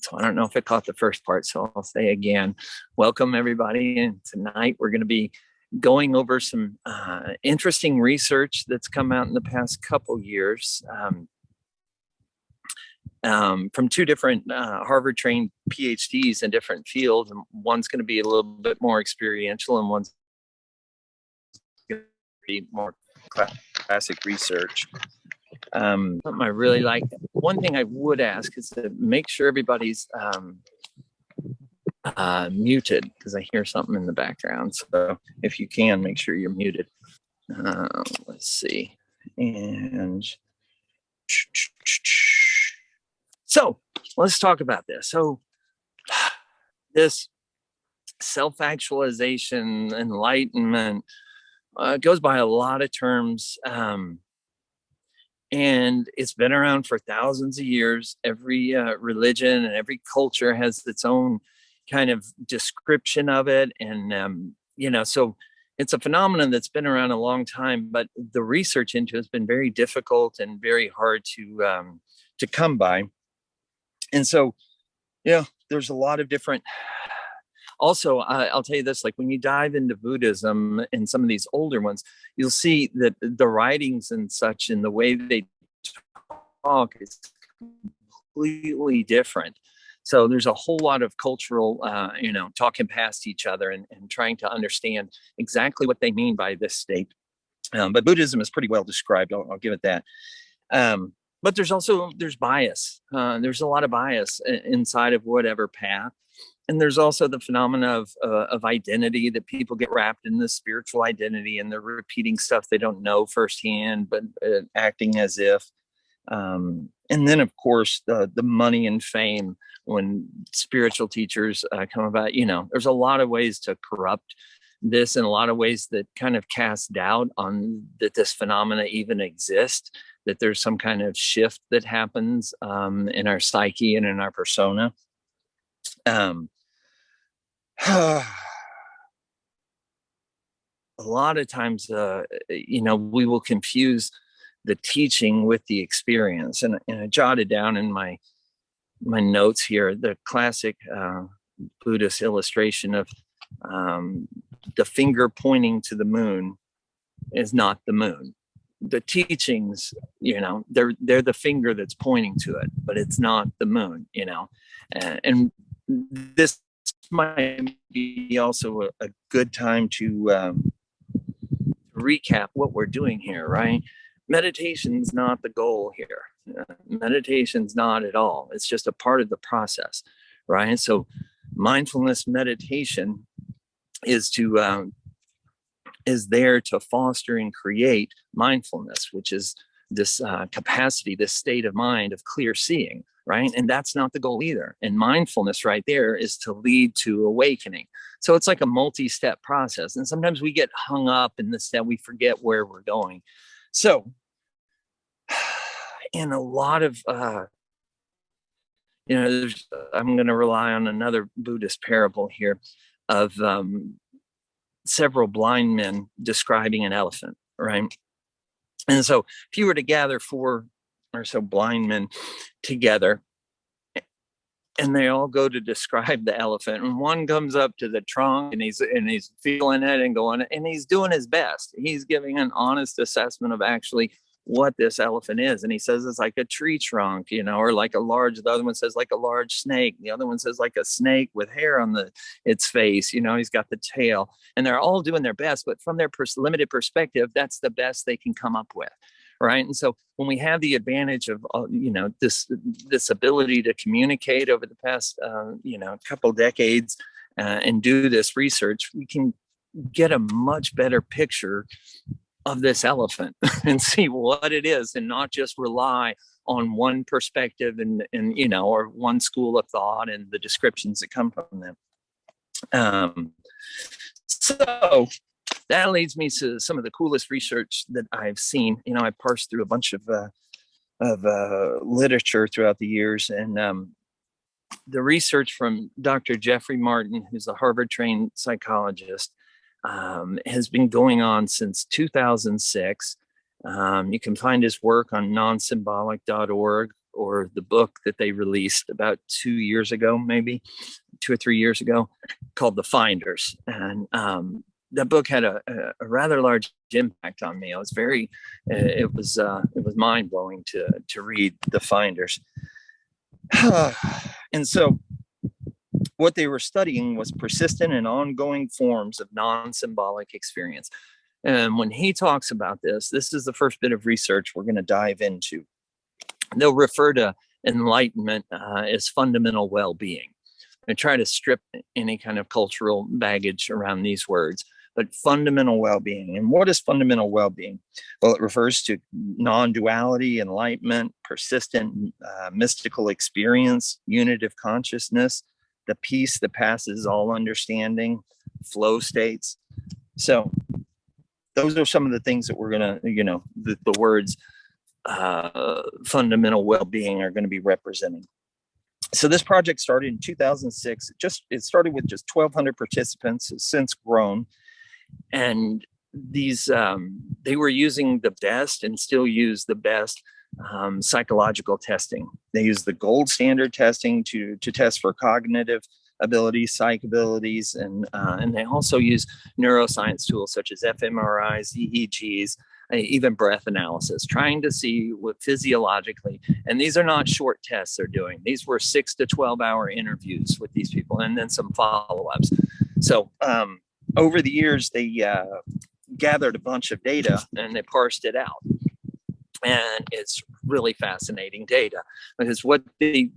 So I don't know if I caught the first part, so I'll say again, welcome everybody. And tonight we're going to be going over some interesting research that's come out in the past couple years from two different Harvard-trained PhDs in different fields. And one's going to be a little bit more experiential, and one's going to be more classic research. Something I really like. One thing I would ask is to make sure everybody's muted, because I hear something in the background. So if you can, make sure you're muted. Let's see. And so let's talk about this. So this self-actualization, enlightenment, goes by a lot of terms. And it's been around for thousands of years. Every religion and every culture has its own kind of description of it. And, so it's a phenomenon that's been around a long time, but the research into it has been very difficult and very hard to come by. And so, there's a lot of different. Also, I'll tell you this, like when you dive into Buddhism and some of these older ones, you'll see that the writings and such and the way they talk is completely different. So there's a whole lot of cultural, talking past each other and trying to understand exactly what they mean by this state. But Buddhism is pretty well described. I'll give it that. But there's bias. There's a lot of bias inside of whatever path. And there's also the phenomena of identity, that people get wrapped in this spiritual identity and they're repeating stuff they don't know firsthand, but acting as if. And then, of course, the money and fame when spiritual teachers come about. There's a lot of ways to corrupt this, and a lot of ways that kind of cast doubt on that this phenomena even exists, that there's some kind of shift that happens in our psyche and in our persona. A lot of times, we will confuse the teaching with the experience. And I jotted down in my notes here the classic Buddhist illustration of the finger pointing to the moon is not the moon. The teachings, they're the finger that's pointing to it, but it's not the moon, and this might be also a good time to recap what we're doing here, right? Meditation's not the goal here. Meditation's not at all. It's just a part of the process, right? So mindfulness meditation is there to foster and create mindfulness, which is this capacity, this state of mind of clear seeing, right? And that's not the goal either. And mindfulness right there is to lead to awakening. So it's like a multi-step process. And sometimes we get hung up in this step, we forget where we're going. So in a lot of, I'm going to rely on another Buddhist parable here of several blind men describing an elephant, right? And so if you were to gather 4 or so blind men together, and they all go to describe the elephant, and one comes up to the trunk and he's feeling it and going, and he's doing his best. He's giving an honest assessment of actually what this elephant is. And he says it's like a tree trunk, or like the other one says like a large snake. The other one says like a snake with hair on its face, he's got the tail, and they're all doing their best, but from their limited perspective, that's the best they can come up with. Right. And so when we have the advantage of, this ability to communicate over the past, couple decades and do this research, we can get a much better picture of this elephant and see what it is, and not just rely on one perspective and or one school of thought and the descriptions that come from them. So that leads me to some of the coolest research that I've seen. I parsed through a bunch of literature throughout the years, and the research from Dr. Jeffrey Martin, who's a Harvard-trained psychologist, has been going on since 2006. You can find his work on nonsymbolic.org or the book that they released about 2 years ago, maybe 2 or 3 years ago, called The Finders. And that book had a rather large impact on me. I was it was mind blowing to read The Finders. And so what they were studying was persistent and ongoing forms of non-symbolic experience. And when he talks about this is the first bit of research we're going to dive into. They'll refer to enlightenment as fundamental well-being. I try to strip any kind of cultural baggage around these words, but fundamental well-being. And what is fundamental well-being? Well, it refers to non-duality, enlightenment, persistent mystical experience, unity of consciousness, the peace that passes all understanding, flow states. So those are some of the things that we're going to, the words fundamental well-being are going to be representing. So this project started in 2006. It started with just 1,200 participants. It's since grown, and these they were using the best and still use the best psychological testing. They use the gold standard testing to test for cognitive abilities, psych abilities, and they also use neuroscience tools such as fMRIs, EEGs, even breath analysis, trying to see what physiologically, and these are not short tests they're doing. These were 6 to 12-hour interviews with these people and then some follow-ups. So over the years, they gathered a bunch of data and they parsed it out. And it's really fascinating data, because what they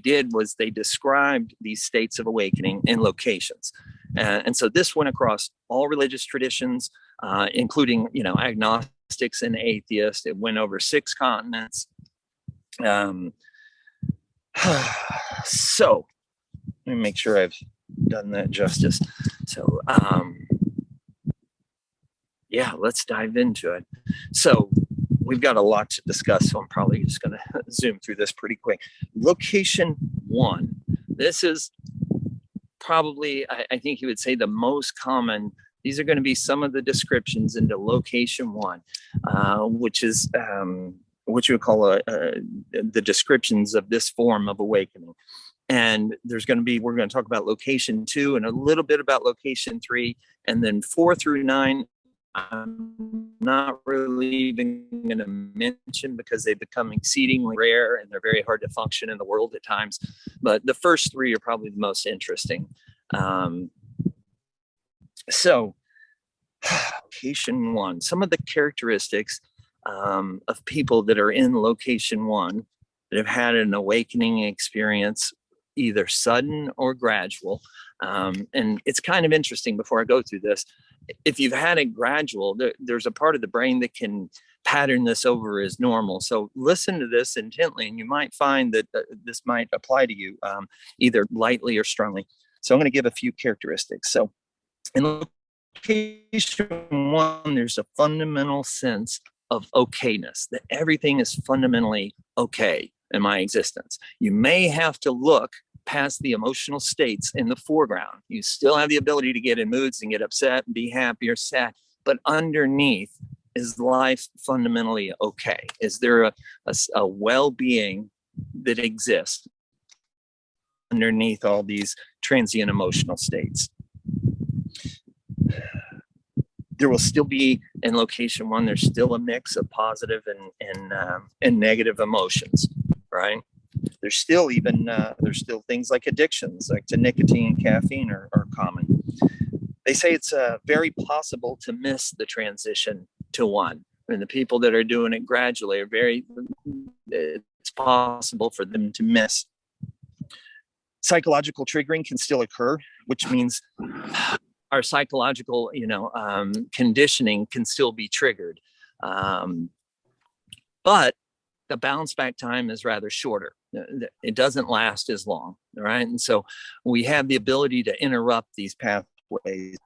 did was they described these states of awakening in locations. And so this went across all religious traditions, including, agnostics and atheists. It went over 6 continents. So let me make sure I've done that justice. So, let's dive into it. So we've got a lot to discuss, so I'm probably just going to zoom through this pretty quick. Location 1. This is probably, I think you would say, the most common. These are going to be some of the descriptions into location 1, which is what you would call the descriptions of this form of awakening. And we're going to talk about location 2 and a little bit about location 3, and then 4 through 9. I'm not really even going to mention because they've become exceedingly rare and they're very hard to function in the world at times. But the first 3 are probably the most interesting. So, location 1, some of the characteristics of people that are in location 1 that have had an awakening experience, either sudden or gradual. And it's kind of interesting before I go through this. If you've had it gradual, there's a part of the brain that can pattern this over as normal. So listen to this intently, and you might find that this might apply to you either lightly or strongly. So I'm going to give a few characteristics. So in location 1, there's a fundamental sense of okayness, that everything is fundamentally okay in my existence. You may have to look past the emotional states in the foreground. You still have the ability to get in moods and get upset and be happy or sad, but underneath, is life fundamentally okay? Is there a well-being that exists underneath all these transient emotional states? There will still be, in location 1, there's still a mix of positive and negative emotions, right? There's still things like addictions, like to nicotine, caffeine are common. They say it's very possible to miss the transition to 1. And the people that are doing it gradually it's possible for them to miss. Psychological triggering can still occur, which means our psychological, conditioning can still be triggered. But the bounce back time is rather shorter. It doesn't last as long, right? And so we have the ability to interrupt these pathways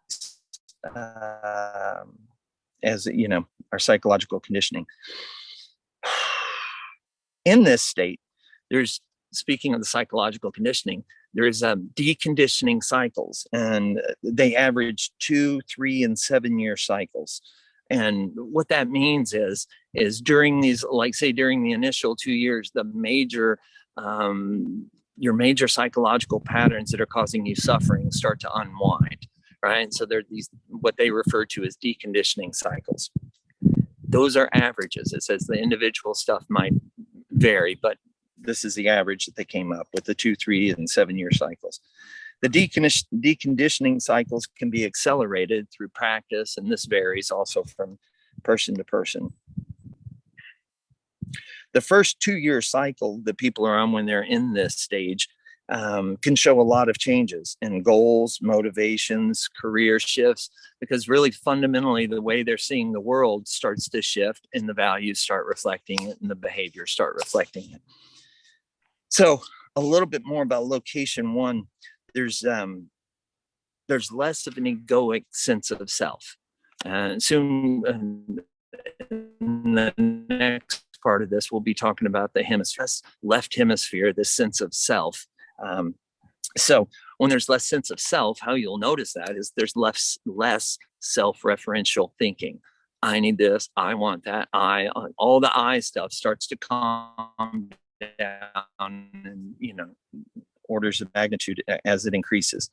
as, our psychological conditioning. In this state, speaking of the psychological conditioning, there's deconditioning cycles, and they average 2, 3, and 7 year cycles. And what that means is during these, like say during the initial 2 years, the major your major psychological patterns that are causing you suffering start to unwind, right? So there are these, what they refer to as deconditioning cycles. Those are averages. It says the individual stuff might vary, but this is the average that they came up with, the 2, 3, and 7-year cycles. The deconditioning cycles can be accelerated through practice, and this varies also from person to person. The first 2-year cycle that people are on when they're in this stage can show a lot of changes in goals, motivations, career shifts, because really fundamentally the way they're seeing the world starts to shift, and the values start reflecting it, and the behaviors start reflecting it. So a little bit more about location 1. There's less of an egoic sense of self. Soon in the next part of this, we'll be talking about the hemisphere, left hemisphere, this sense of self. So when there's less sense of self, how you'll notice that is there's less self-referential thinking. I need this, I want that, all the I stuff starts to calm down, and orders of magnitude as it increases.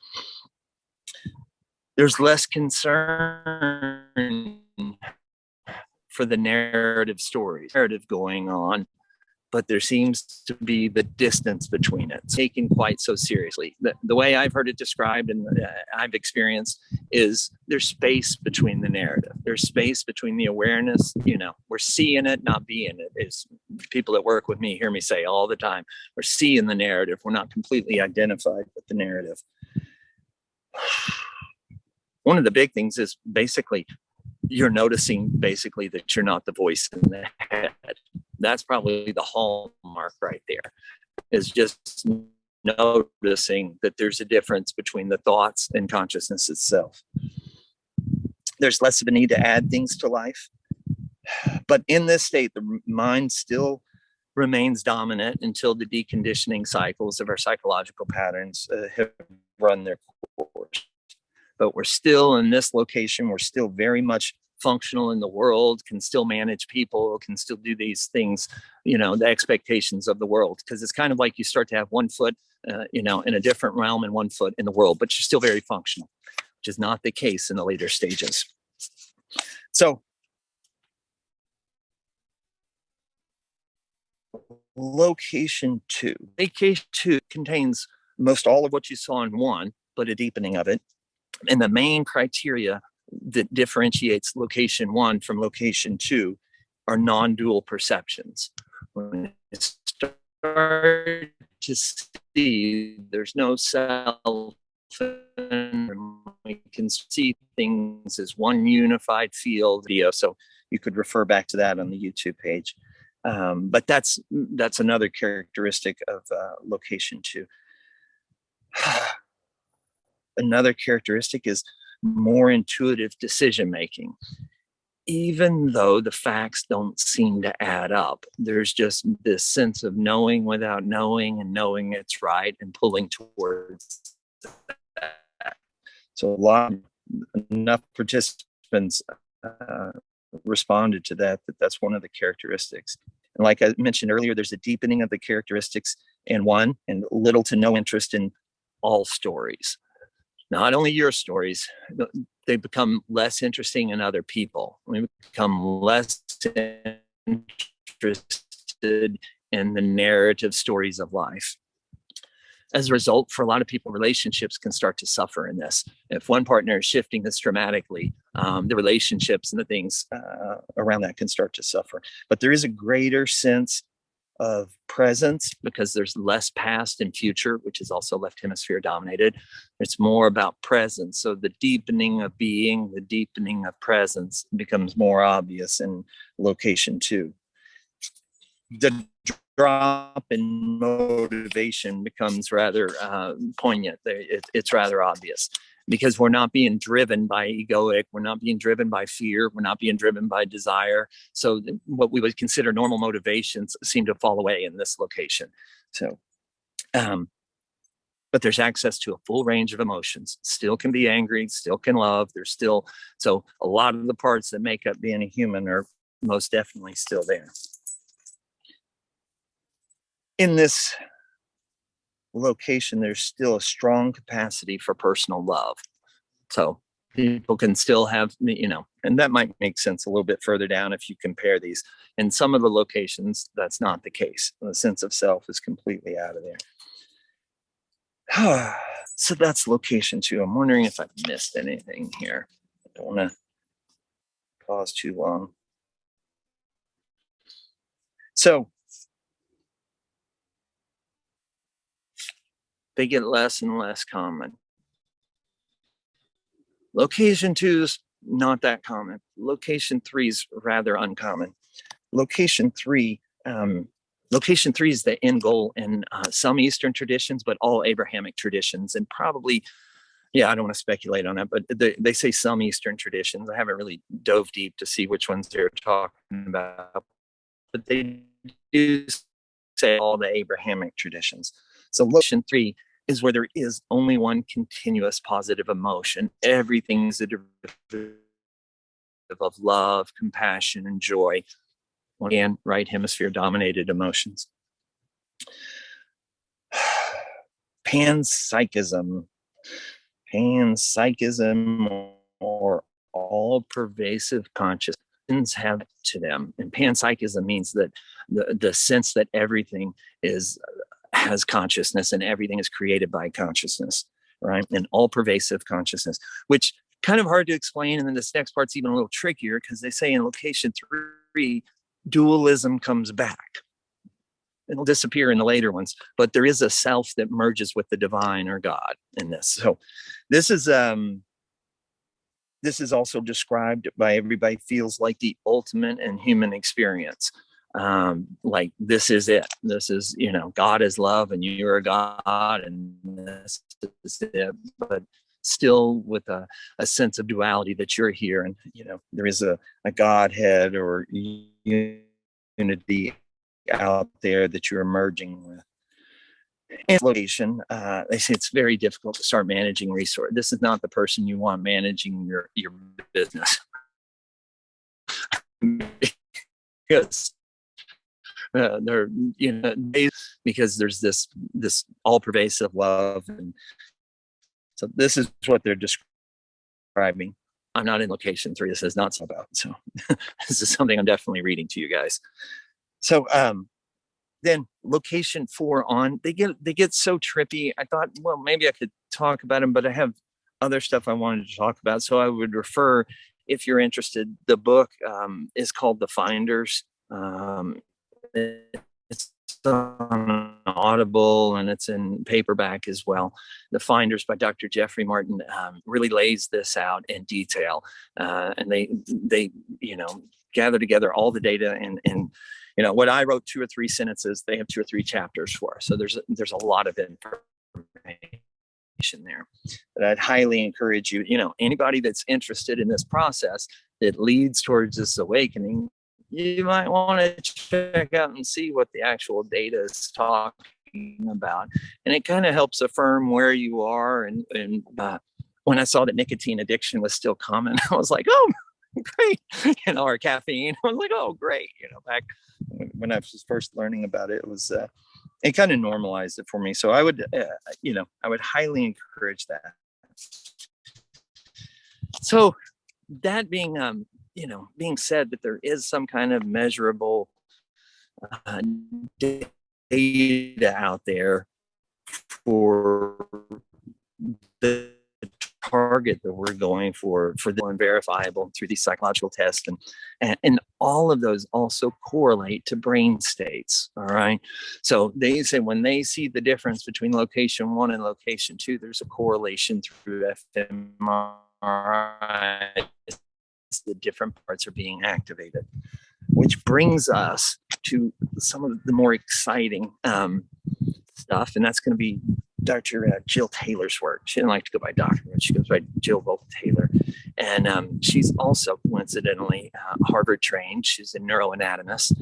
There's less concern for the narrative going on, but there seems to be the distance between it, taken quite so seriously. The way I've heard it described and I've experienced is there's space between the narrative. There's space between the awareness, we're seeing it, not being it. Is people that work with me hear me say all the time, we're seeing the narrative. We're not completely identified with the narrative. One of the big things is basically you're noticing basically that you're not the voice in the head. That's probably the hallmark right there, is just noticing that there's a difference between the thoughts and consciousness itself. There's less of a need to add things to life. But in this state, the mind still remains dominant until the deconditioning cycles of our psychological patterns have run their course. But we're still in this location. We're still very much functional in the world, can still manage people, can still do these things, the expectations of the world. Because it's kind of like you start to have one foot, in a different realm and one foot in the world, but you're still very functional, which is not the case in the later stages. So location 2. Location 2 contains most all of what you saw in 1, but a deepening of it. And the main criteria that differentiates location 1 from location 2 are non-dual perceptions. When you start to see there's no self, we can see things as one unified field video. So you could refer back to that on the YouTube page. But that's another characteristic of location 2. Another characteristic is more intuitive decision making. Even though the facts don't seem to add up, there's just this sense of knowing without knowing, and knowing it's right and pulling towards that. So enough participants responded to that's one of the characteristics. And like I mentioned earlier, there's a deepening of the characteristics in 1, and little to no interest in all stories. Not only your stories, they become less interesting in other people. We become less interested in the narrative stories of life. As a result, for a lot of people, relationships can start to suffer in this. If one partner is shifting this dramatically, the relationships and the things around that can start to suffer. But there is a greater sense of presence because there's less past and future, which is also left hemisphere dominated. It's more about presence. So the deepening of being, the deepening of presence becomes more obvious in location 2. The drop in motivation becomes rather poignant. It's rather obvious because we're not being driven by egoic, we're not being driven by fear, we're not being driven by desire. So what we would consider normal motivations seem to fall away in this location. So but there's access to a full range of emotions. Still can be angry, still can love. There's still, so a lot of the parts that make up being a human are most definitely still there. In this location, there's still a strong capacity for personal love. So people can still have, and that might make sense a little bit further down if you compare these. In some of the locations, that's not the case. The sense of self is completely out of there. So that's location 2. I'm wondering if I've missed anything here. I don't want to pause too long. So they get less and less common. Location 2 is not that common. Location 3 is rather uncommon. Location 3 is the end goal in some Eastern traditions, but all Abrahamic traditions, and probably, I don't want to speculate on that, but they say some Eastern traditions. I haven't really dove deep to see which ones they're talking about, but they do say all the Abrahamic traditions. So location 3 is where there is only one continuous positive emotion. Everything is a derivative of love, compassion, and joy. And right hemisphere dominated emotions. Panpsychism or all pervasive consciousness have to them. And panpsychism means that the sense that everything has consciousness and everything is created by consciousness, right? And all pervasive consciousness, which kind of hard to explain. And then this next part's even a little trickier because they say in location 3, dualism comes back. It'll disappear in the later ones, but there is a self that merges with the divine or God in this. So this is also described by everybody feels like the ultimate in human experience. Like this is it. This is, God is love and you're a God and this is it. But still with a sense of duality that you're here and, there is a Godhead or unity out there that you're merging with. And location, they say it's very difficult to start managing resource. This is not the person you want managing your business. Because they're, because there's this all pervasive love. And so this is what they're describing. I'm not in location 3. This is not so about. So this is something I'm definitely reading to you guys. So then location 4 on, they get so trippy. I thought, well, maybe I could talk about them, but I have other stuff I wanted to talk about. So I would refer, if you're interested, the book is called The Finders. It's on Audible and it's in paperback as well. The Finders by Dr. Jeffrey Martin really lays this out in detail. And they gather together all the data and what I wrote 2 or 3 sentences, they have 2 or 3 chapters for. So there's a lot of information there. But I'd highly encourage you, anybody that's interested in this process that leads towards this awakening, you might want to check out and see what the actual data is talking about. And it kind of helps affirm where you are. And when I saw that nicotine addiction was still common, I was like, oh, great, or caffeine. I was like, oh, great. Back when I was first learning about it, it was, it kind of normalized it for me. So I would, I would highly encourage that. So that being, being said that there is some kind of measurable data out there for the target that we're going for the unverifiable through these psychological tests, and all of those also correlate to brain states. All right, so they say when they see the difference between location 1 and location 2, there's a correlation through fMRI. The different parts are being activated, which brings us to some of the more exciting stuff, and that's going to be Dr. Jill Taylor's work. She didn't like to go by doctor, but she goes by Jill Volk Taylor. And she's also coincidentally Harvard trained. She's a neuroanatomist.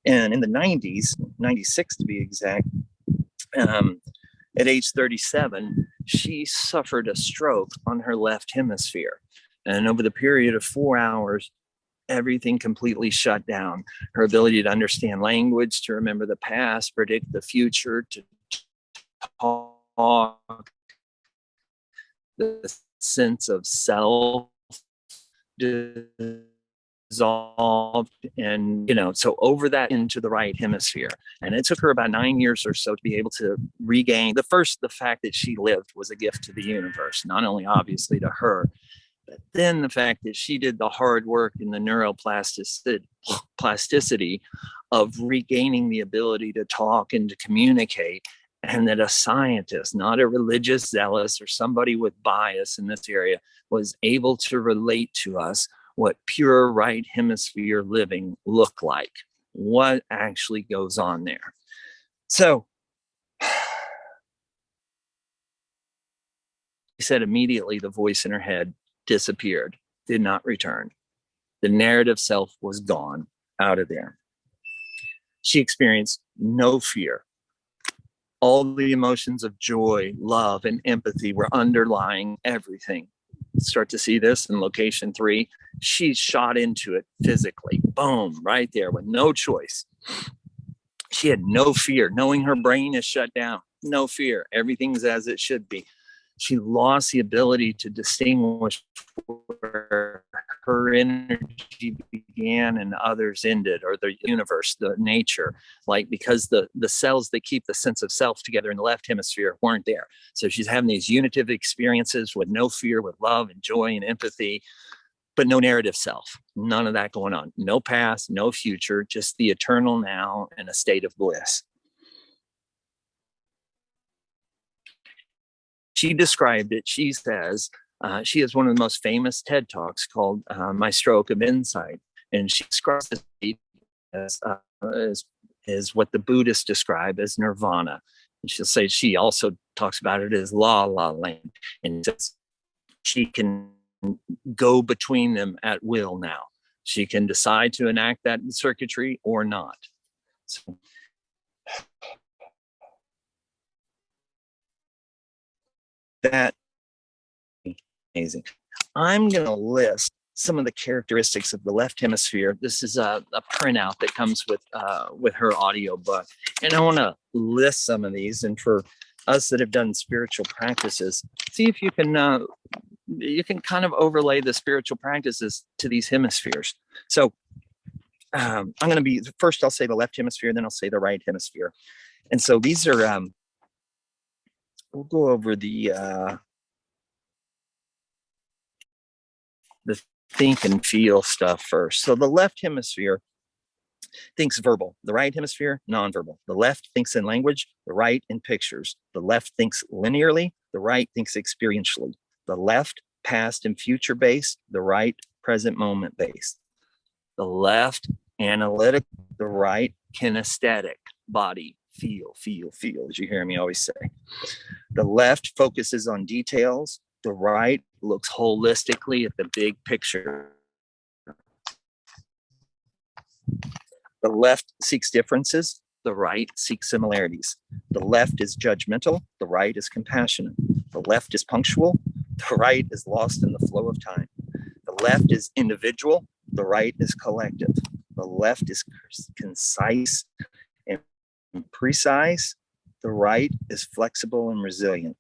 And in the 90s, 96 to be exact, At age 37, she suffered a stroke on her left hemisphere. And over the period of 4 hours, everything completely shut down. Her ability to understand language, to remember the past, predict the future, to talk, the sense of self dissolved. And so over that into the right hemisphere, and it took her about 9 years or so to be able to regain the fact that she lived was a gift to the universe, not only obviously to her, but then the fact that she did the hard work in the neuroplasticity of regaining the ability to talk and to communicate. And that a scientist, not a religious zealous or somebody with bias in this area, was able to relate to us what pure right hemisphere living looked like, what actually goes on there. So she said immediately the voice in her head disappeared, did not return. The narrative self was gone, out of there. She experienced no fear. All the emotions of joy, love, and empathy were underlying everything. Start to see this in location 3. She shot into it physically. Boom, right there with no choice. She had no fear, knowing her brain is shut down. No fear. Everything's as it should be. She lost the ability to distinguish where her energy began and others ended, or the universe, the nature, because the cells that keep the sense of self together in the left hemisphere weren't there. So she's having these unitive experiences with no fear, with love and joy and empathy, but no narrative self. None of that going on. No past, no future, just the eternal now and a state of bliss. She described it. She says she has one of the most famous TED Talks called My Stroke of Insight. And she describes it as what the Buddhists describe as nirvana. And she'll say she also talks about it as la la land. And she can go between them at will now. She can decide to enact that circuitry or not. So, that amazing. I'm going to list some of the characteristics of the left hemisphere. This is a printout that comes with her audio book, and I want to list some of these. And for us that have done spiritual practices, see if you can kind of overlay the spiritual practices to these hemispheres. So I'm going to be first. I'll say the left hemisphere, then I'll say the right hemisphere. And so these are. We'll go over the think and feel stuff first. So the left hemisphere thinks verbal, the right hemisphere nonverbal. The left thinks in language, the right in pictures. The left thinks linearly, the right thinks experientially. The left past and future based, the right present moment based. The left analytic, the right kinesthetic, body, feel, as you hear me always say. The left focuses on details, the right looks holistically at the big picture. The left seeks differences, the right seeks similarities. The left is judgmental, the right is compassionate. The left is punctual, the right is lost in the flow of time. The left is individual, the right is collective. The left is concise and precise, the right is flexible and resilient.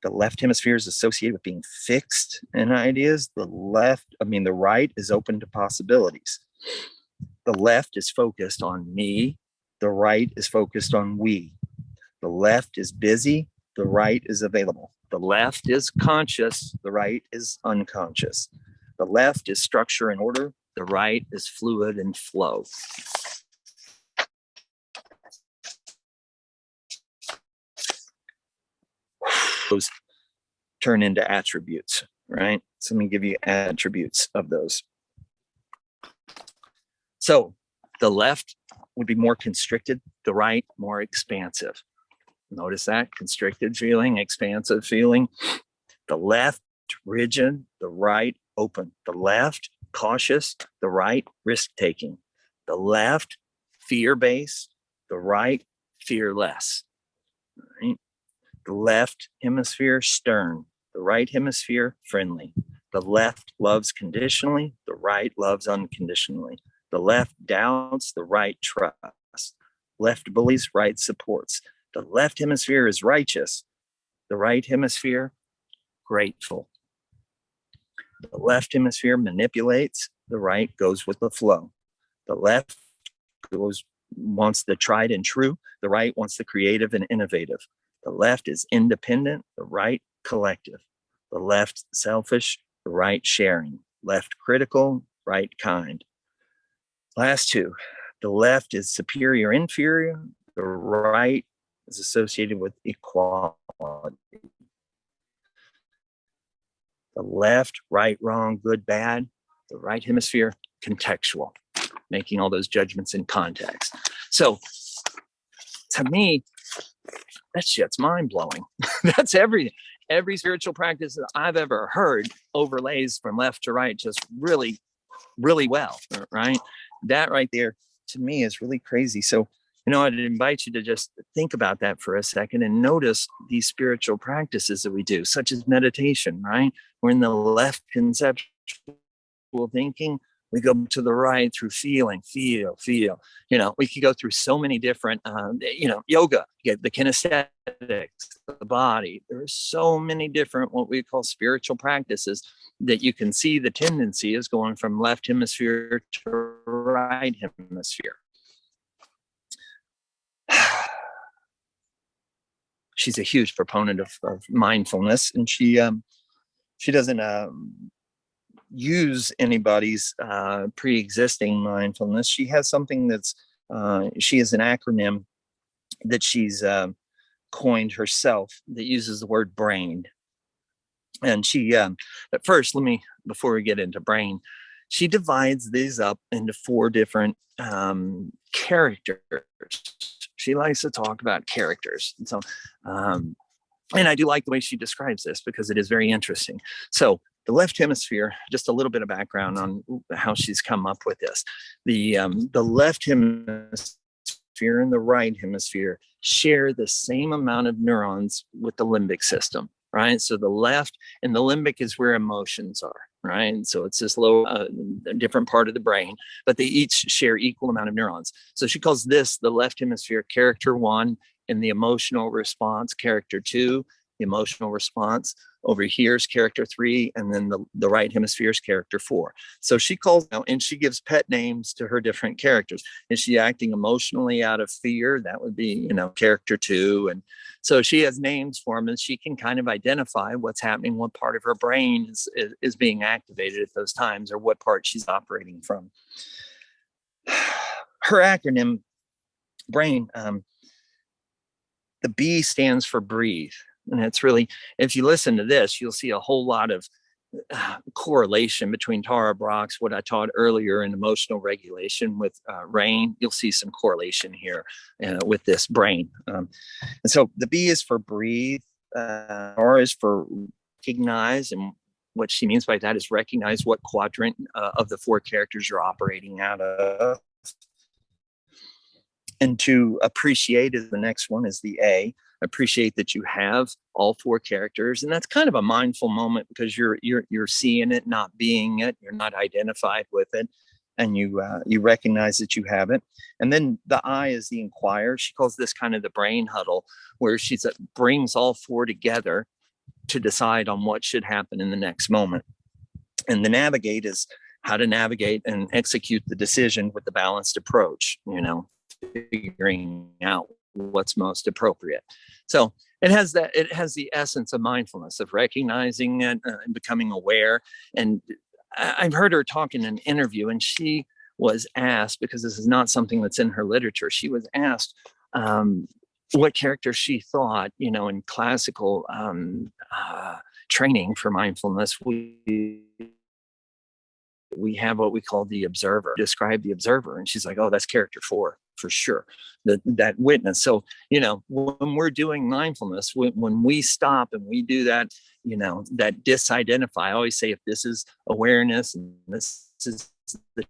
The left hemisphere is associated with being fixed in ideas. The right is open to possibilities. The left is focused on me. The right is focused on we. The left is busy. The right is available. The left is conscious. The right is unconscious. The left is structure and order. The right is fluid and flow. Those turn into attributes, right? So let me give you attributes of those. So the left would be more constricted, the right more expansive. Notice that, constricted feeling, expansive feeling. The left rigid, the right open. The left cautious, the right risk-taking. The left fear-based, the right fearless. Right? The left hemisphere, stern. The right hemisphere, friendly. The left loves conditionally. The right loves unconditionally. The left doubts. The right trusts. Left bullies, right supports. The left hemisphere is righteous. The right hemisphere, grateful. The left hemisphere manipulates. The right goes with the flow. The left wants the tried and true. The right wants the creative and innovative. The left is independent. The right collective. The left selfish. The right sharing. Left critical. Right kind. Last two. The left is superior, inferior. The right is associated with equality. The left, right, wrong, good, bad. The right hemisphere, contextual, making all those judgments in context. So to me, that shit's mind-blowing. That's every spiritual practice that I've ever heard overlays from left to right just really, really well, right? That right there to me is really crazy. So, I'd invite you to just think about that for a second and notice these spiritual practices that we do, such as meditation, right? We're in the left conceptual thinking. We go to the right through feeling, feel. We could go through so many different, yoga, you get the kinesthetics, the body. There are so many different, what we call spiritual practices that you can see the tendency is going from left hemisphere to right hemisphere. She's a huge proponent of mindfulness, and she doesn't use anybody's pre-existing mindfulness. She has something that's she has an acronym that she's coined herself that uses the word brain. And she at first, before we get into brain, she divides these up into 4 different characters. She likes to talk about characters. And so, and I do like the way she describes this because it is very interesting. So the left hemisphere, just a little bit of background on how she's come up with this. The left hemisphere and the right hemisphere share the same amount of neurons with the limbic system, right? So the left and the limbic is where emotions are, right? And so it's this low, different part of the brain, but they each share equal amount of neurons. So she calls this the left hemisphere character 1 and the emotional response character 2, the emotional response. Over here is character 3, and then the right hemisphere is character 4. So she calls out, and she gives pet names to her different characters. Is she acting emotionally out of fear? That would be, character 2. And so she has names for them, and she can kind of identify what's happening, what part of her brain is being activated at those times, or what part she's operating from. Her acronym, brain, the B stands for breathe. And it's really, if you listen to this, you'll see a whole lot of correlation between Tara Brach's, what I taught earlier in emotional regulation with RAIN. You'll see some correlation here with this brain. And so the B is for breathe, R is for recognize. And what she means by that is recognize what quadrant of the 4 characters you're operating out of. And to appreciate is the next one, is the A. Appreciate that you have all 4 characters, and that's kind of a mindful moment because you're seeing it, not being it. You're not identified with it, and you recognize that you have it. And then the I is the inquire. She calls this kind of the brain huddle, where she brings all 4 together to decide on what should happen in the next moment. And the navigate is how to navigate and execute the decision with the balanced approach. Figuring out what's most appropriate. So it has the essence of mindfulness, of recognizing it and becoming aware. And I've heard her talk in an interview, and she was asked, because this is not something that's in her literature, she was asked what character she thought, in classical training for mindfulness, we have what we call the observer, describe the observer. And she's like, oh, that's character 4 for sure, that witness. So, when we're doing mindfulness, when we stop and we do that, that disidentify, I always say, if this is awareness and this is the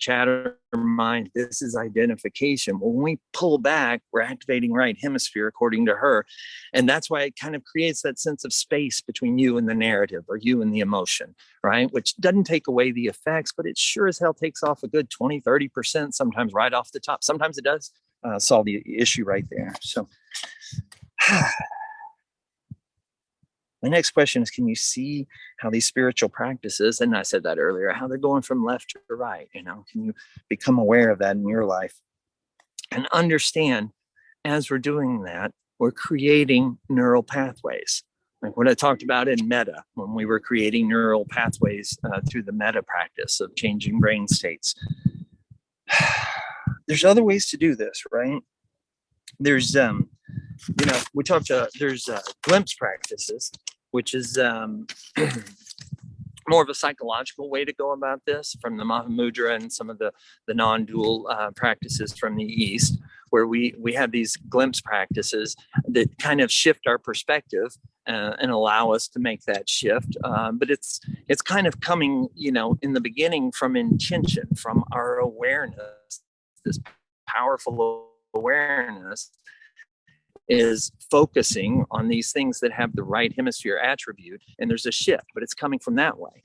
chatter mind. This is identification. Well, when we pull back, we're activating right hemisphere according to her. And that's why it kind of creates that sense of space between you and the narrative, or you and the emotion, right? Which doesn't take away the effects, but it sure as hell takes off a good 20, 30%, sometimes right off the top. Sometimes it does solve the issue right there. So my next question is, can you see how these spiritual practices, and I said that earlier, how they're going from left to right? Can you become aware of that in your life and understand, as we're doing that, we're creating neural pathways. Like what I talked about in meta, when we were creating neural pathways through the meta practice of changing brain states. There's other ways to do this, right? There's we talked there's glimpse practices, which is more of a psychological way to go about this, from the Mahamudra and some of the non-dual practices from the East, where we have these glimpse practices that kind of shift our perspective and allow us to make that shift. But it's kind of coming, in the beginning from intention, from our awareness, this powerful awareness is focusing on these things that have the right hemisphere attribute, and there's a shift, but it's coming from that way.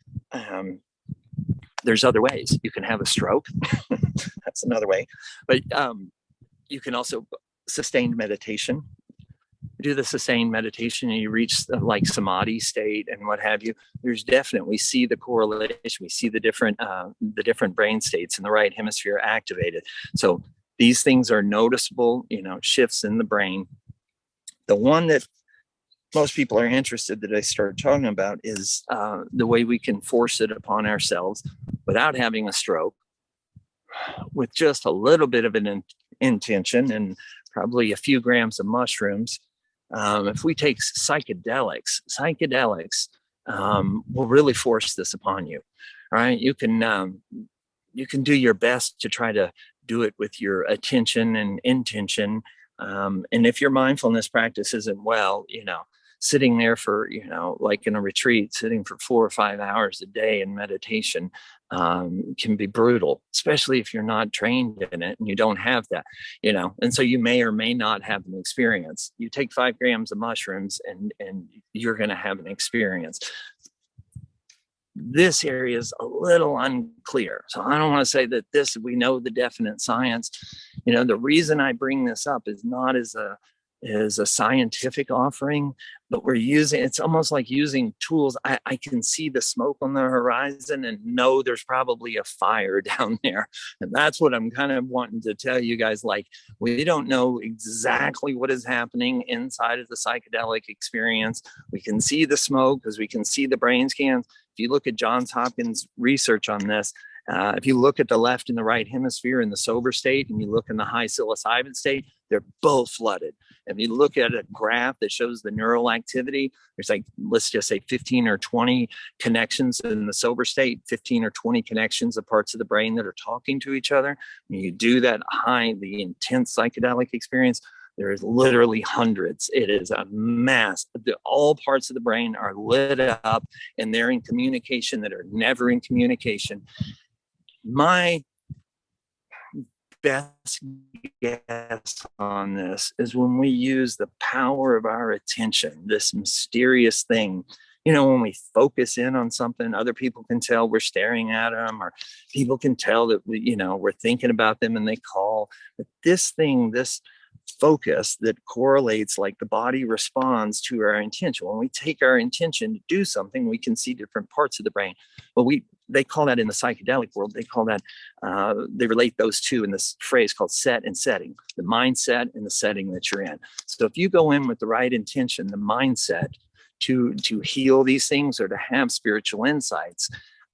There's other ways. You can have a stroke. That's another way. But you can also sustained meditation. You do the sustained meditation and you reach like samadhi state and what have you. There's definitely, we see the correlation. We see the different brain states in the right hemisphere activated. So these things are noticeable, shifts in the brain. The one that most people are interested that I started talking about is the way we can force it upon ourselves without having a stroke, with just a little bit of an intention and probably a few grams of mushrooms. If we take psychedelics will really force this upon you. All right, you can do your best to try to do it with your attention and intention. And if your mindfulness practice isn't well, sitting there for, like in a retreat, sitting for 4 or 5 hours a day in meditation can be brutal, especially if you're not trained in it and you don't have that, and so you may or may not have an experience. You take 5 grams of mushrooms and you're going to have an experience. This area is a little unclear. So I don't want to say that we know the definite science. The reason I bring this up is not as a scientific offering, but it's almost like using tools. I can see the smoke on the horizon and know there's probably a fire down there. And that's what I'm kind of wanting to tell you guys. Like, we don't know exactly what is happening inside of the psychedelic experience. We can see the smoke because we can see the brain scans. If you look at Johns Hopkins research on this, if you look at the left and the right hemisphere in the sober state, and you look in the high psilocybin state, they're both flooded. If you look at a graph that shows the neural activity, there's let's just say 15 or 20 connections in the sober state, 15 or 20 connections of parts of the brain that are talking to each other. When you do that the intense psychedelic experience, there is literally hundreds. It is a mass. All parts of the brain are lit up and they're in communication that are never in communication. My best guess on this is when we use the power of our attention, this mysterious thing. When we focus in on something, other people can tell we're staring at them, or people can tell that we're thinking about them and they call. But this focus that correlates, like the body responds to our intention. When we take our intention to do something, we can see different parts of the brain. Well, they call that in the psychedelic world, they call that, they relate those two in this phrase called set and setting, the mindset and the setting that you're in. So if you go in with the right intention, the mindset to heal these things or to have spiritual insights,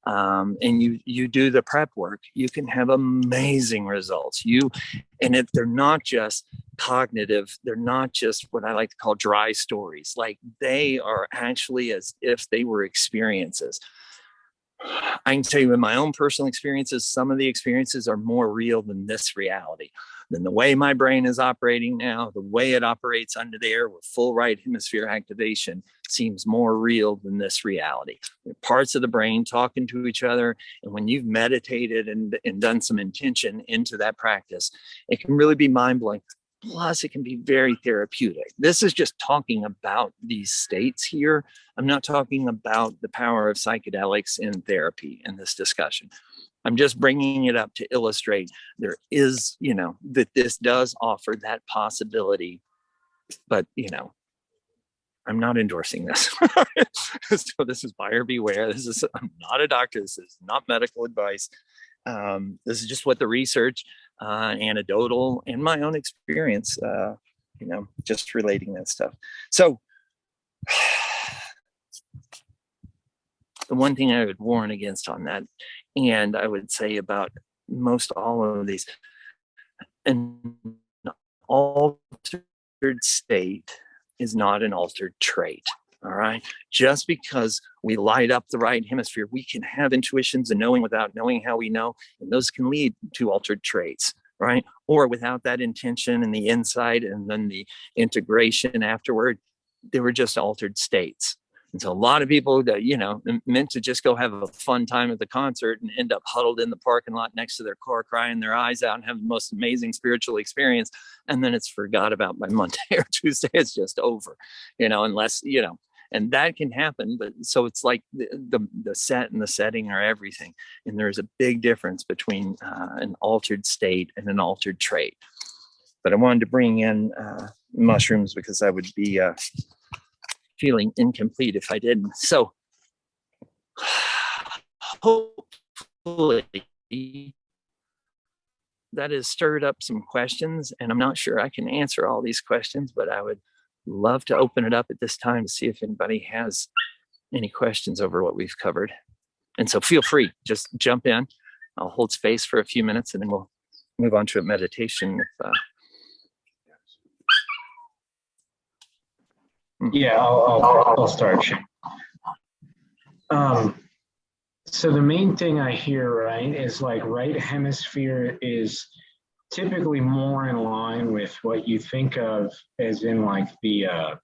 and you do the prep work, you can have amazing results. They're not just cognitive, they're not just what I like to call dry stories. Like, they are actually as if they were experiences. I can tell you in my own personal experiences, some of the experiences are more real than this reality. Than the way my brain is operating now, the way it operates under there with full right hemisphere activation seems more real than this reality. There are parts of the brain talking to each other. And when you've meditated and done some intention into that practice, it can really be mind blowing. Plus, it can be very therapeutic. This is just talking about these states here. I'm not talking about the power of psychedelics in therapy in this discussion. I'm just bringing it up to illustrate there is, that this does offer that possibility. But, I'm not endorsing this. So this is buyer beware. I'm not a doctor. This is not medical advice. This is just what the research, anecdotal, and my own experience, just relating that stuff. So the one thing I would warn against on that, and I would say about most all of these, an altered state is not an altered trait. All right. Just because we light up the right hemisphere, we can have intuitions and knowing without knowing how we know, and those can lead to altered traits, right? Or without that intention and the insight and then the integration afterward, they were just altered states. And so a lot of people that, meant to just go have a fun time at the concert and end up huddled in the parking lot next to their car, crying their eyes out and have the most amazing spiritual experience. And then it's forgot about by Monday or Tuesday. It's just over, unless, and that can happen. But so it's like the set and the setting are everything. And there's a big difference between an altered state and an altered trait. But I wanted to bring in mushrooms because I would be feeling incomplete if I didn't. So hopefully that has stirred up some questions, and I'm not sure I can answer all these questions, but I would love to open it up at this time to see if anybody has any questions over what we've covered. And so feel free, just jump in. I'll hold space for a few minutes and then we'll move on to a meditation. Yeah, I'll start. So the main thing I hear, right, is like right hemisphere is typically more in line with what you think of as in like the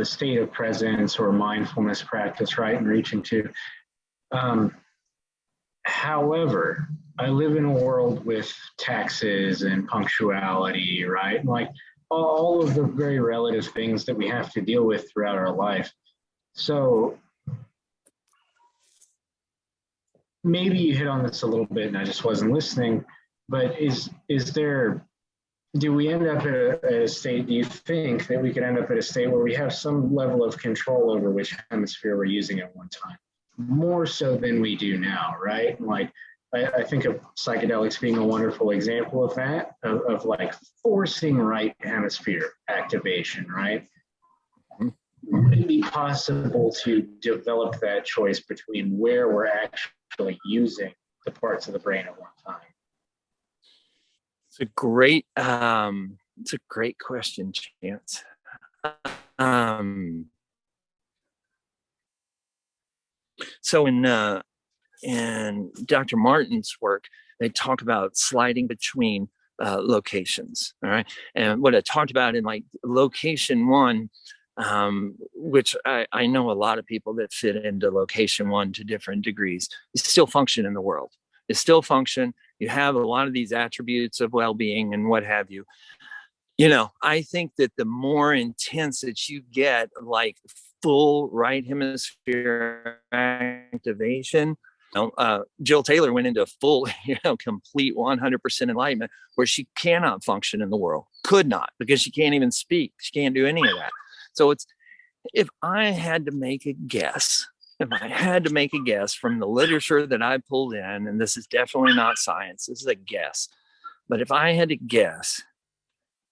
state of presence or mindfulness practice, right, and reaching to. However, I live in a world with taxes and punctuality, right, and like all of the very relative things that we have to deal with throughout our life. So maybe you hit on this a little bit and I just wasn't listening, but do we end up at a state, do you think that we could end up at a state where we have some level of control over which hemisphere we're using at one time? More so than we do now, right? Like, I think of psychedelics being a wonderful example of that, of like forcing right hemisphere activation, right? Would it be possible to develop that choice between where we're actually using the parts of the brain at one time? It's a great question, Chance. So in Dr. Martin's work, they talk about sliding between locations. All right. And what I talked about in like location one, which I know a lot of people that fit into location one to different degrees, you still function in the world. You still function. You have a lot of these attributes of well-being and what have you. I think that the more intense that you get, like full right hemisphere activation, Jill Taylor went into full, complete 100% enlightenment where she cannot function in the world, could not, because she can't even speak. She can't do any of that. So if I had to make a guess from the literature that I pulled in, and this is definitely not science, this is a guess, but if I had to guess,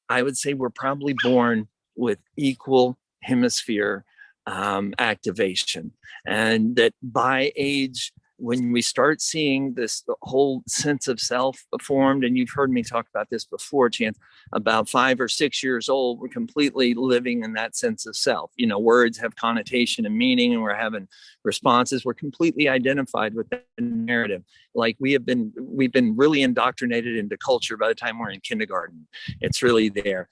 I would say we're probably born with equal hemisphere activation, and that by age when we start seeing this whole sense of self formed, and you've heard me talk about this before, Chance, about 5 or 6 years old, we're completely living in that sense of self. Words have connotation and meaning, and we're having responses. We're completely identified with that narrative. Like we've been really indoctrinated into culture by the time we're in kindergarten. It's really there.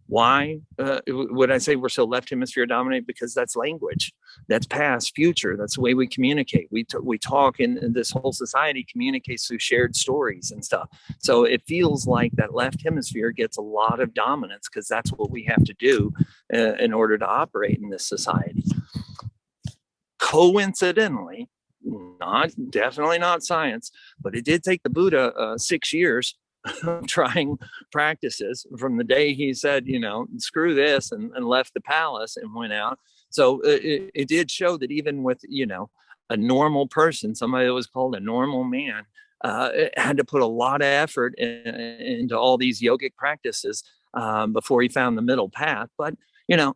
Why would I say we're so left hemisphere dominant? Because that's language, that's past, future. That's the way we communicate. We talk, and this whole society communicates through shared stories and stuff. So it feels like that left hemisphere gets a lot of dominance because that's what we have to do in order to operate in this society. Coincidentally, definitely not science, but it did take the Buddha 6 years trying practices from the day he said, screw this, and left the palace and went out. So it did show that even with, a normal person, somebody that was called a normal man, had to put a lot of effort into all these yogic practices before he found the middle path. But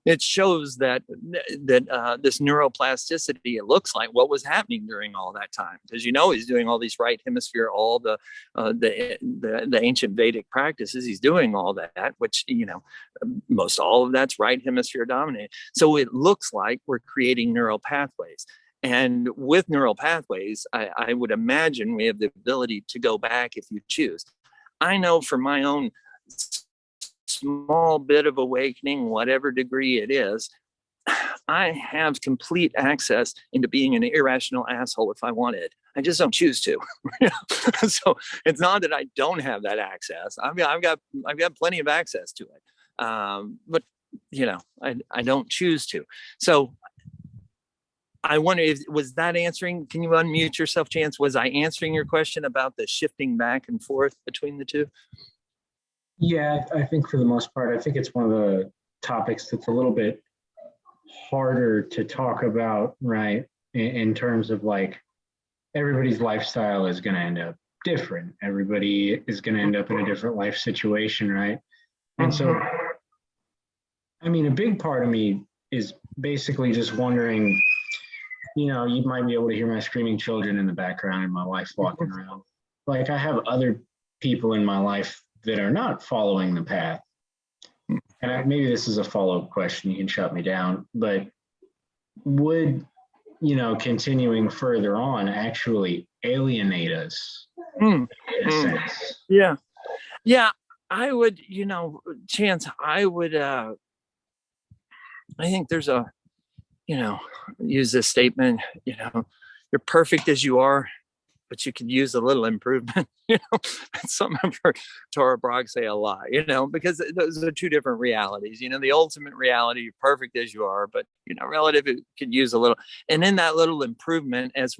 it shows that this neuroplasticity, it looks like what was happening during all that time, because he's doing all these right hemisphere, all the ancient Vedic practices. He's doing all that, which most all of that's right hemisphere dominated. So it looks like we're creating neural pathways. And with neural pathways, I would imagine we have the ability to go back if you choose. I know from my own small bit of awakening, whatever degree it is, I have complete access into being an irrational asshole if I wanted. I just don't choose to. So it's not that I don't have that access. I've got plenty of access to it, but I don't choose to. So I wonder if was that answering. Can you unmute yourself, Chance? Was I answering your question about the shifting back and forth between the two? Yeah, I think for the most part, I think it's one of the topics that's a little bit harder to talk about, right? In terms of like everybody's lifestyle is going to end up different. Everybody is going to end up in a different life situation, right? And so, I mean, a big part of me is basically just wondering, you might be able to hear my screaming children in the background and my wife walking around. Like I have other people in my life that are not following the path. And maybe this is a follow-up question, you can shut me down, but would, continuing further on actually alienate us in a sense? Yeah. Yeah. I would, Chance, I would, I think there's use this statement, you're perfect as you are, but you could use a little improvement. Some of our Torah Brog say a lot, because those are two different realities. The ultimate reality, you're perfect as you are, but relative, it could use a little. And in that little improvement, as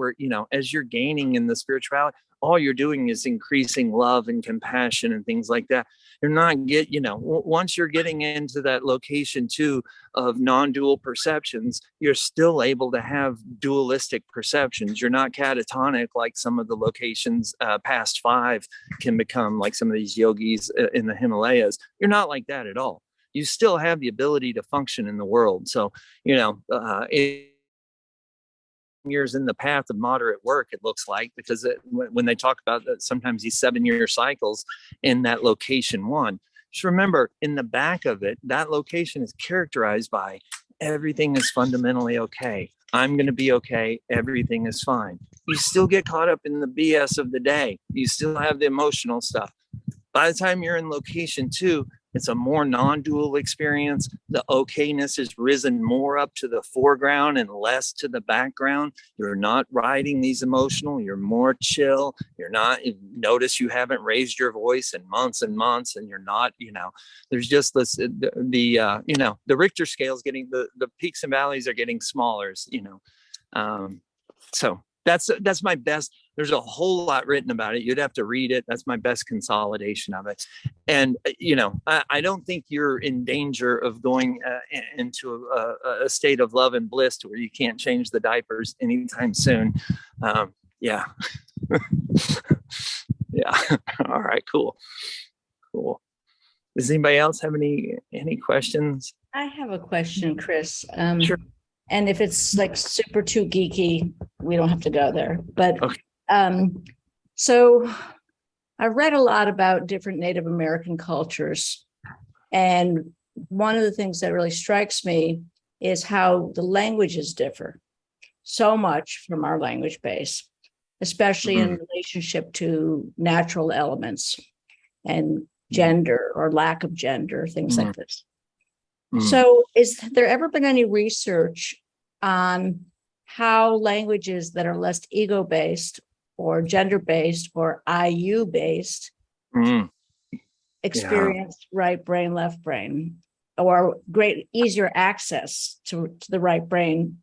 as you're gaining in the spirituality, all you're doing is increasing love and compassion and things like that. You're not once you're getting into that location too of non-dual perceptions, you're still able to have dualistic perceptions. You're not catatonic like some of the locations past 5 can become, like some of these yogis in the Himalayas. You're not like that at all. You still have the ability to function in the world. So, years in the path of moderate work, it looks like, because when they talk about that, sometimes these 7-year cycles in that location 1, just remember in the back of it, that location is characterized by everything is fundamentally okay. I'm going to be okay. Everything is fine. You still get caught up in the BS of the day. You still have the emotional stuff. By the time you're in location 2, it's a more non-dual experience. The okayness has risen more up to the foreground and less to the background. You're not riding these emotional. You're more chill. You're not, notice you haven't raised your voice in months and months, and you're not, there's just this, the Richter scale is getting, the peaks and valleys are getting smaller, so that's my best. There's a whole lot written about it. You'd have to read it. That's my best consolidation of it. And, I don't think you're in danger of going into a state of love and bliss to where you can't change the diapers anytime soon. Yeah. Yeah. All right, cool. Does anybody else have any questions? I have a question, Chris. Sure. And if it's like super too geeky, we don't have to go there. But Okay. So I've read a lot about different Native American cultures. And one of the things that really strikes me is how the languages differ so much from our language base, especially in relationship to natural elements and gender or lack of gender, things like this. So is there ever been any research on how languages that are less ego-based or gender-based or IU-based experience right brain, left brain, or easier access to the right brain?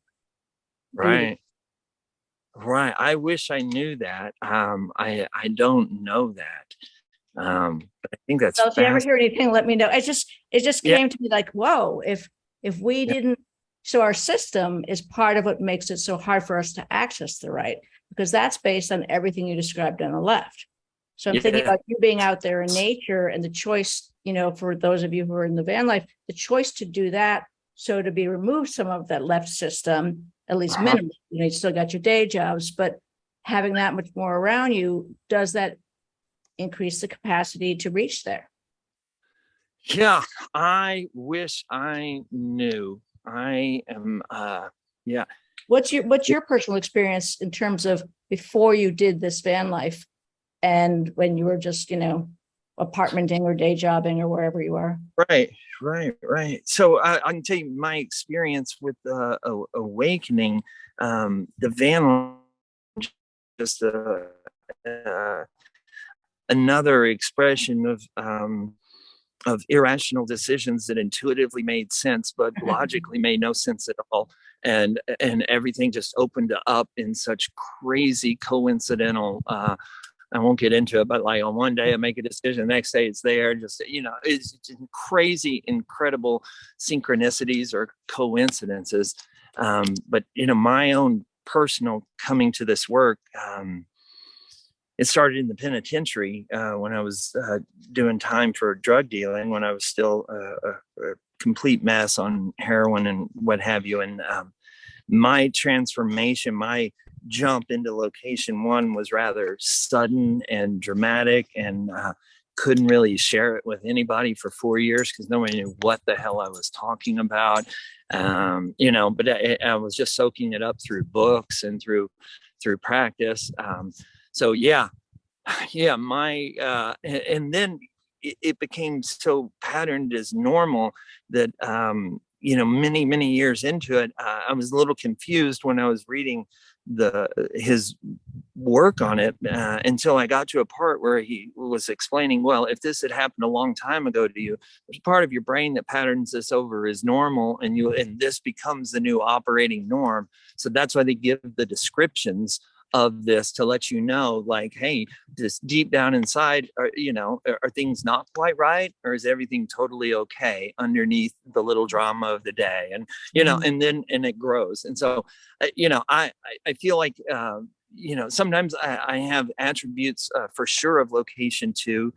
Right. Right. I wish I knew that. I don't know that. But I think that's So if you ever fast. hear anything, let me know. It just Yeah. came to me like, whoa, if we didn't, so our system is part of what makes it so hard for us to access the right, because that's based on everything you described on the left. So I'm thinking Yeah. about you being out there in nature and the choice, for those of you who are in the van life, the choice to do that. So to be removed some of that left system, at least minimally, you still got your day jobs, but having that much more around you, does that increase the capacity to reach there? Yeah. I wish I knew. I am yeah. What's your personal experience in terms of before you did this van life and when you were just, apartmenting or day jobbing or wherever you are? Right. So I can tell you my experience with awakening. The van just another expression of irrational decisions that intuitively made sense, but logically made no sense at all. And everything just opened up in such crazy coincidental. I won't get into it, but like on one day I make a decision, the next day it's there. Just it's crazy, incredible synchronicities or coincidences. But my own personal coming to this work. It started in the penitentiary when I was doing time for drug dealing, when I was still a complete mess on heroin and what have you. And my transformation, my jump into location one was rather sudden and dramatic, and couldn't really share it with anybody for 4 years because nobody knew what the hell I was talking about. But I was just soaking it up through books and through practice. So my and then it became so patterned as normal that many years into it, I was a little confused when I was reading his work on it until I got to a part where he was explaining, well, if this had happened a long time ago to you, there's part of your brain that patterns this over as normal, and this becomes the new operating norm. So that's why they give the descriptions of this to let you know, like, hey, just deep down inside, are things not quite right, or is everything totally okay underneath the little drama of the day? And and it grows. And so I feel like sometimes I have attributes for sure of location two,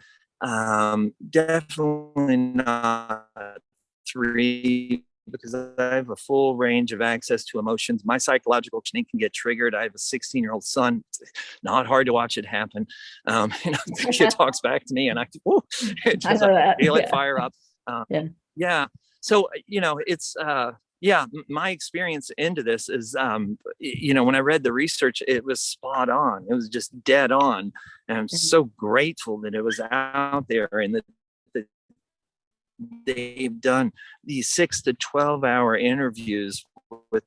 definitely not three, because I have a full range of access to emotions. My psychological conditioning can get triggered. I have a 16-year-old son. It's not hard to watch it happen. The kid talks back to me, and I just feel it fire up. Yeah. Yeah. So it's my experience into this is when I read the research, it was spot on. It was just dead on, and I'm so grateful that it was out there and that they've done these 6 to 12-hour interviews with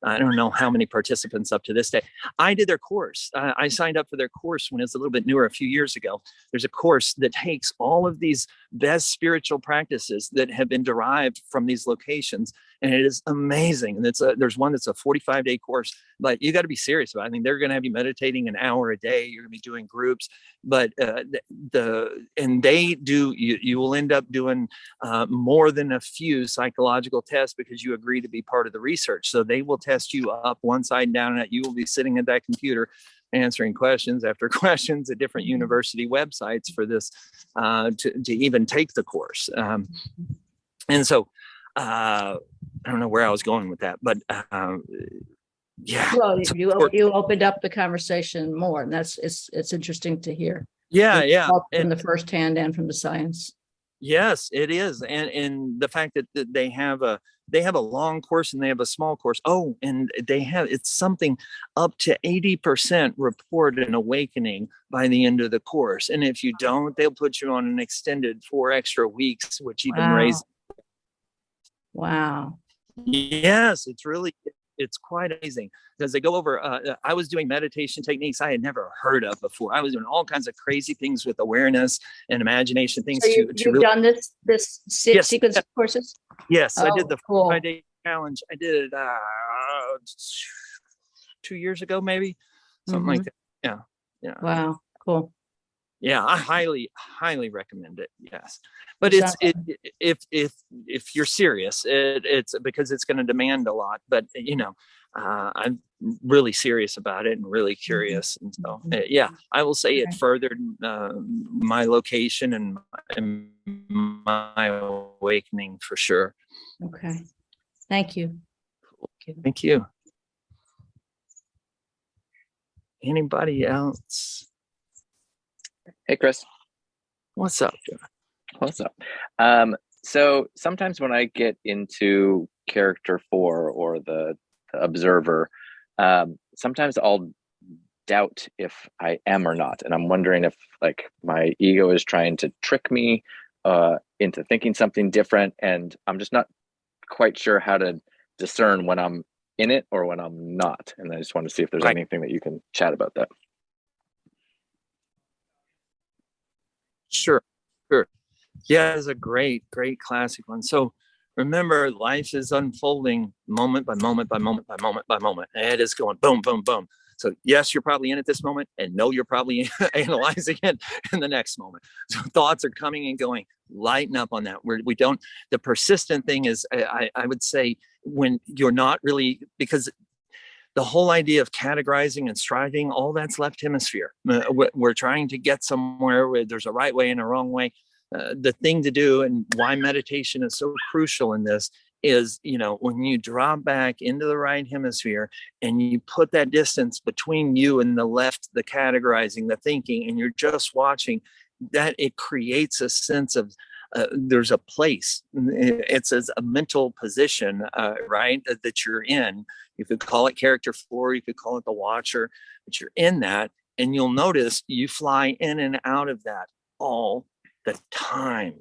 I don't know how many participants up to this day. I did their course. I signed up for their course when it was a little bit newer a few years ago. There's a course that takes all of these best spiritual practices that have been derived from these locations, and it is amazing. And there's one that's a 45-day course, but you got to be serious about it. I mean, they're going to have you meditating an hour a day. You're going to be doing groups, but you will end up doing more than a few psychological tests because you agree to be part of the research. So they will test you up one side and down, and you will be sitting at that computer answering questions after questions at different university websites for this to even take the course. And so I don't know where I was going with that, but yeah. Well, So you opened up the conversation more, and it's interesting to hear. yeah. Both And from the first hand and from the science. yes, it is. And the fact that they have a long course and they have a small course. Oh, and it's something up to 80% report an awakening by the end of the course. And if you don't, they'll put you on an extended 4 extra weeks, which even Wow. raises. Wow. Yes, it's quite amazing because they go over. I was doing meditation techniques I had never heard of before. I was doing all kinds of crazy things with awareness and imagination things So to you've really. done this Yes, sequence of courses? yes, I did Oh, the cool. 5 day challenge. I did it 2 years ago, maybe something like Mhm. that. Yeah, yeah. Wow, cool. Yeah, I highly recommend it. Yes, but It sounds if you're serious, it's because it's going to demand a lot. But I'm really serious about it and really curious, and so Mhm. yeah, I will say it Okay. furthered my location and my awakening for sure. Okay. Thank you. Thank you. Anybody else? Hey, Chris. What's up? What's up? So sometimes when I get into character 4 or the observer, sometimes I'll doubt if I am or not. And I'm wondering if like my ego is trying to trick me into thinking something different. And I'm just not quite sure how to discern when I'm in it or when I'm not. And I just want to see if there's Right. anything that you can chat about that. Sure. Yeah, it's a great classic one. So remember, life is unfolding moment by moment by moment by moment by moment. And it is going boom, boom, boom. So yes, you're probably in it this moment, and no, you're probably analyzing it in the next moment. So thoughts are coming and going. Lighten up on that. We don't. The persistent thing is, I would say, when you're not really, because the whole idea of categorizing and striving, all that's left hemisphere. We're trying to get somewhere where there's a right way and a wrong way. The thing to do, and why meditation is so crucial in this, is when you drop back into the right hemisphere and you put that distance between you and the left, the categorizing, the thinking, and you're just watching, that it creates a sense of there's a place. It's a mental position, right, that you're in. You could call it character 4, you could call it the watcher, but you're in that, and you'll notice you fly in and out of that all the time.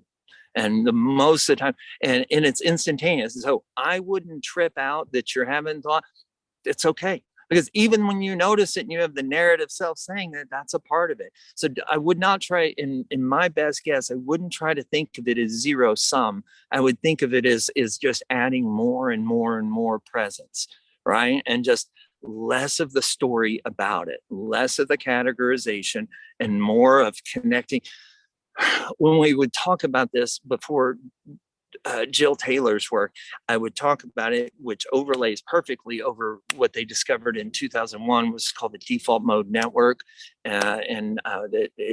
And the most of the time, and it's instantaneous. So I wouldn't trip out that you're having thought. It's okay. Because even when you notice it and you have the narrative self saying that, that's a part of it. So I would not try, in my best guess, I wouldn't try to think of it as zero sum. I would think of it as just adding more and more and more presence, right? And just less of the story about it, less of the categorization, and more of connecting. When we would talk about this before Jill Taylor's work, I would talk about it, which overlays perfectly over what they discovered in 2001, was called the default mode network. At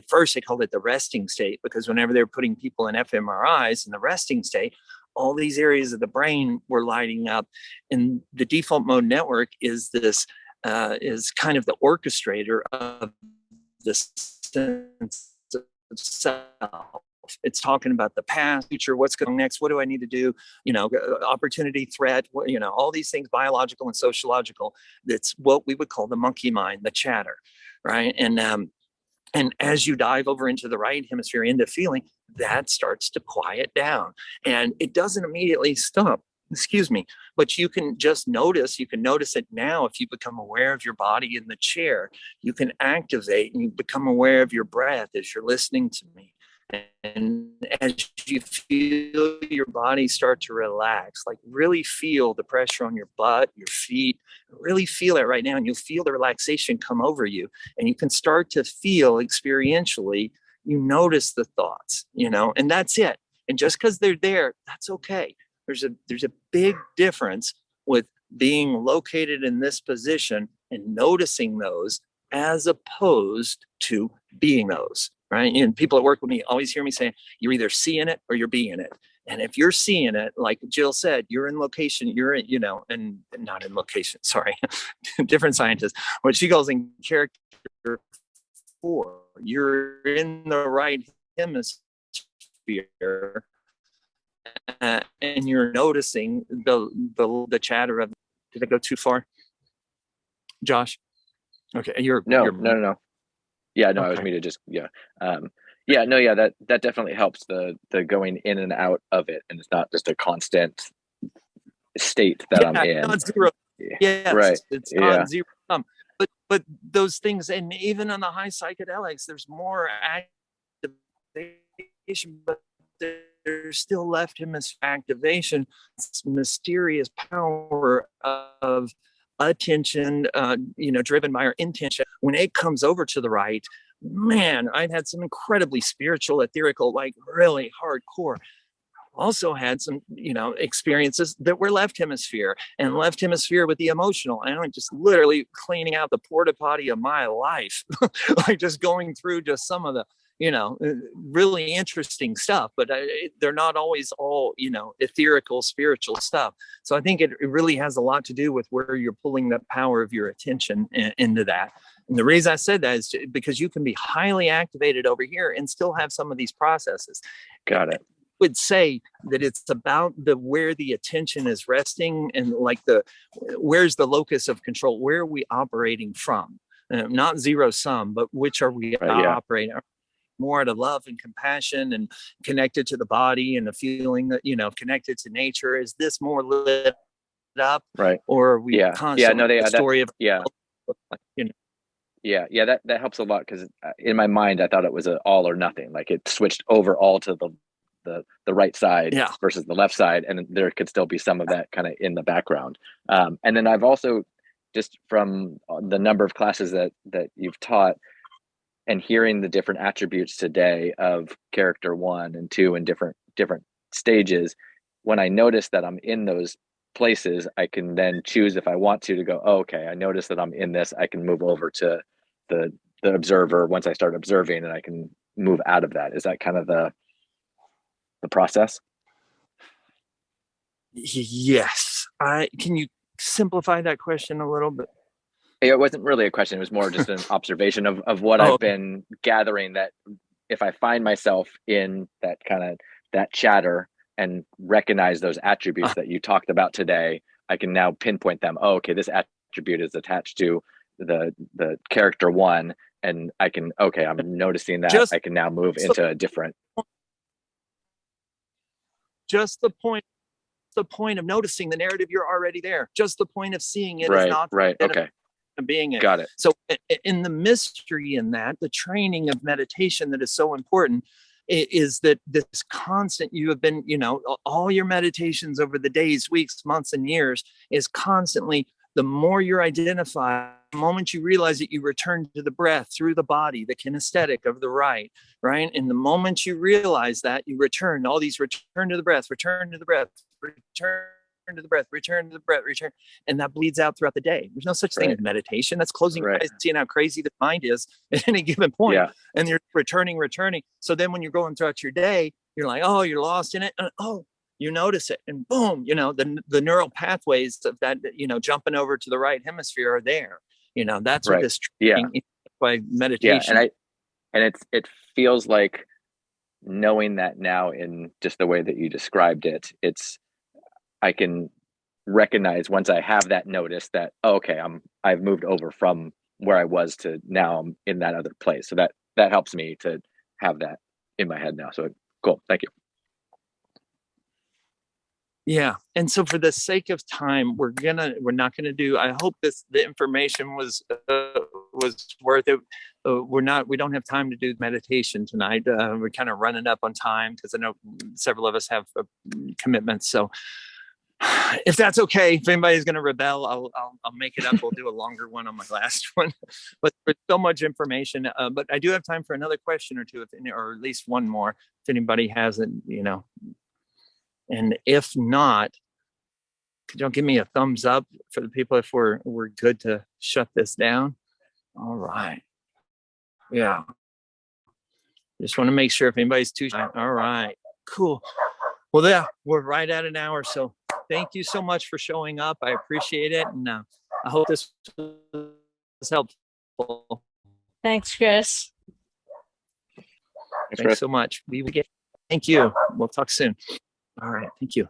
first they called it the resting state, because whenever they were putting people in fMRIs in the resting state, all these areas of the brain were lighting up. And the default mode network is kind of the orchestrator of the sense of self. It's talking about the past, future, what's going next, what do I need to do, opportunity, threat, all these things, biological and sociological. That's what we would call the monkey mind, the chatter, right? And as you dive over into the right hemisphere, into feeling, that starts to quiet down, and it doesn't immediately stop. Excuse me, but you can just notice. You can notice it now if you become aware of your body in the chair. You can activate and you become aware of your breath as you're listening to me. And as you feel your body start to relax, like really feel the pressure on your butt, your feet, really feel it right now. And you'll feel the relaxation come over you. And you can start to feel experientially, you notice the thoughts, and that's it. And just because they're there, that's okay. There's a big difference with being located in this position and noticing those, as opposed to being those. Right. And people that work with me always hear me say, you're either seeing it or you're being it. And if you're seeing it, like Jill said, you're in location, you're in, and not in location, sorry, different scientists. What she calls in character 4, you're in the right hemisphere, and you're noticing the chatter of. Did I go too far, Josh? Okay, No. Yeah, no, okay. I was muted. That definitely helps, the going in and out of it, and it's not just a constant state that I'm in. Not zero. Yes, right. It's not zero sum. But those things, and even on the high psychedelics, there's more activation, but there's still left hemisphere activation. It's mysterious power of attention, driven by our intention. When it comes over to the right, man, I've had some incredibly spiritual, etherical, like really hardcore. Also had some, experiences that were left hemisphere with the emotional. And I'm just literally cleaning out the porta potty of my life, like just going through just some of the, really interesting stuff, but they're not always all, ethereal, spiritual stuff. So I think it really has a lot to do with where you're pulling the power of your attention into that. And the reason I said that is because you can be highly activated over here and still have some of these processes. Got it. Would say that it's about where the attention is resting, and like where's the locus of control, where are we operating from, not zero sum, but which are we operating more out of love and compassion and connected to the body and the feeling that connected to nature. Is this more lit up, right? Or are we constantly the story of that helps a lot, because in my mind I thought it was an all or nothing, like it switched over all to the right side versus the left side, and there could still be some of that kind of in the background. And then I've also, just from the number of classes that you've taught and hearing the different attributes today of character 1 and 2 in different stages, when I notice that I'm in those places, I can then choose if I want to go, oh, okay, I notice that I'm in this, I can move over to the observer once I start observing, and I can move out of that. Is that kind of the process? Yes. Can you simplify that question a little bit? It wasn't really a question. It was more just an observation of what I've been gathering, that if I find myself in that kind of that chatter and recognize those attributes that you talked about today, I can now pinpoint them. Oh, okay, this attribute is attached to the character 1, and I can, okay, I'm noticing that. I can now move into a different. Just the point of noticing the narrative, you're already there. Just the point of seeing it is not right. Okay. Being it. Got it. So in the mystery in that, the training of meditation that is so important is that this constant, you have been, all your meditations over the days, weeks, months, and years is constantly, the more you're identified, the moment you realize that you return to the breath through the body, the kinesthetic of the right? And the moment you realize that, you return, all these return to the breath, return to the breath, return to the breath, return to the breath, return. And that bleeds out throughout the day. There's no such thing as meditation. That's closing your eyes, seeing how crazy the mind is at any given point. And you're returning. So then when you're going throughout your day, you're like, oh, you're lost in it. And, you notice it, and boom, the neural pathways of that, jumping over to the right hemisphere are there. That's what this training by meditation. And it feels like, knowing that now in just the way that you described it, I can recognize once I have that notice that, okay, I've moved over from where I was to now I'm in that other place. So that helps me to have that in my head now. So cool. Thank you. Yeah. And so for the sake of time, we're not gonna do, I hope the information was worth it. We don't have time to do meditation tonight. We're kind of running up on time because I know several of us have commitments. So if that's okay, if anybody's going to rebel, I'll make it up. We'll do a longer one on my last one. But there's so much information. But I do have time for another question or two, or at least one more, if anybody hasn't, And if not, could y'all give me a thumbs up for the people if we're good to shut this down? All right. Yeah. Just want to make sure if anybody's too shy. All right. Cool. Well, yeah, we're right at an hour. So thank you so much for showing up. I appreciate it. And I hope this was helpful. Thanks, Chris. Thanks so much. We will get, thank you. We'll talk soon. All right. Thank you.